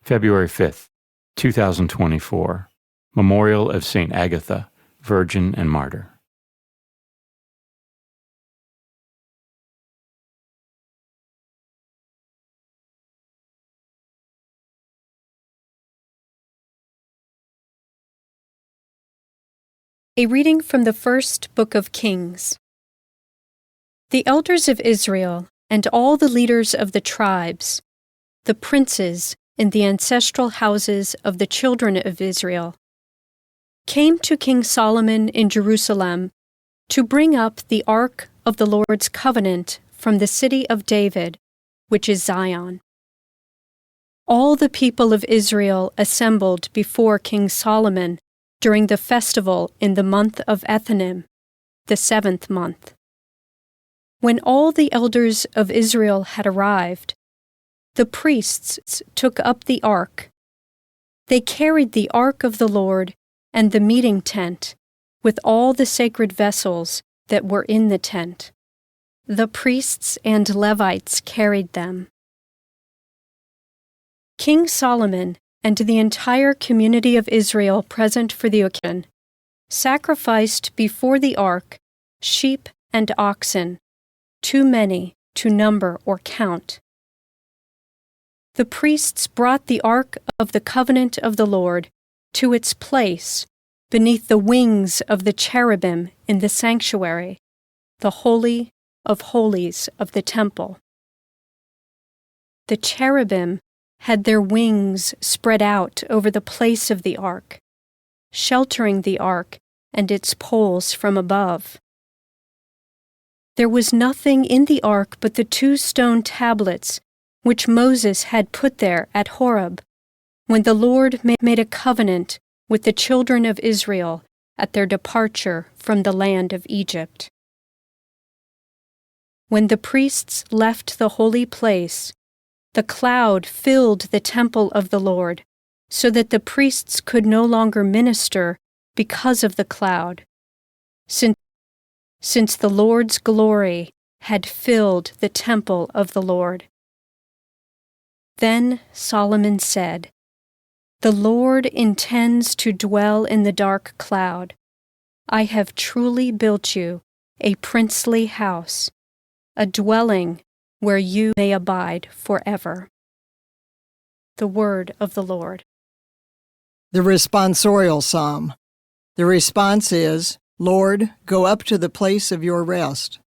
February 5th, 2024. Memorial of St. Agatha, Virgin and Martyr. A reading from the first book of Kings. The elders of Israel and all the leaders of the tribes, the princes in the ancestral houses of the children of Israel, came to King Solomon in Jerusalem to bring up the ark of the Lord's covenant from the city of David, which is Zion. All the people of Israel assembled before King Solomon during the festival in the month of Ethanim, the 7th month. When all the elders of Israel had arrived, the priests took up the ark. They carried the ark of the Lord and the meeting tent, with all the sacred vessels that were in the tent. The priests and Levites carried them. King Solomon and the entire community of Israel present for the occasion sacrificed before the ark sheep and oxen, too many to number or count. The priests brought the ark of the covenant of the Lord to its place beneath the wings of the cherubim in the sanctuary, the Holy of Holies of the temple. The cherubim had their wings spread out over the place of the ark, sheltering the ark and its poles from above. There was nothing in the ark but the 2 stone tablets which Moses had put there at Horeb, when the Lord made a covenant with the children of Israel at their departure from the land of Egypt. When the priests left the holy place, the cloud filled the temple of the Lord, so that the priests could no longer minister because of the cloud, since the Lord's glory had filled the temple of the Lord. Then Solomon said, "The Lord intends to dwell in the dark cloud. I have truly built you a princely house, a dwelling where you may abide forever." The word of the Lord. The responsorial psalm. The response is, "Lord, go up to the place of your rest."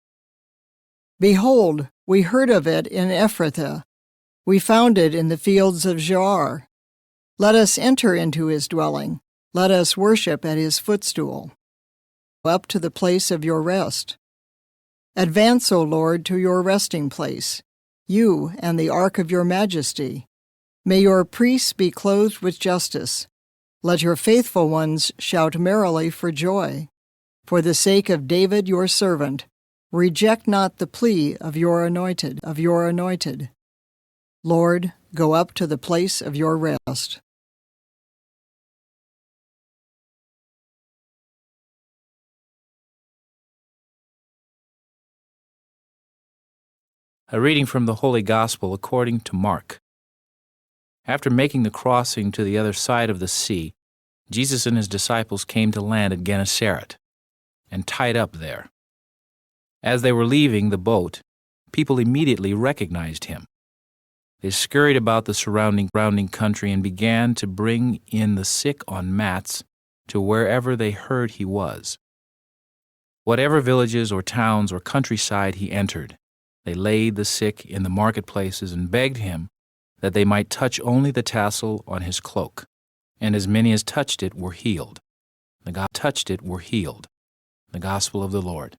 Behold, we heard of it in Ephrathah. We found it in the fields of Jaar. Let us enter into his dwelling. Let us worship at his footstool. Up to the place of your rest. Advance, O Lord, to your resting place, you and the ark of your majesty. May your priests be clothed with justice. Let your faithful ones shout merrily for joy. For the sake of David your servant, reject not the plea of your anointed. Lord, go up to the place of your rest. A reading from the Holy Gospel according to Mark. After making the crossing to the other side of the sea, Jesus and his disciples came to land at Gennesaret and tied up there. As they were leaving the boat, people immediately recognized him. They scurried about the surrounding country and began to bring in the sick on mats to wherever they heard he was. Whatever villages or towns or countryside he entered, they laid the sick in the marketplaces and begged him that they might touch only the tassel on his cloak, and as many as touched it were healed. The Gospel of the Lord.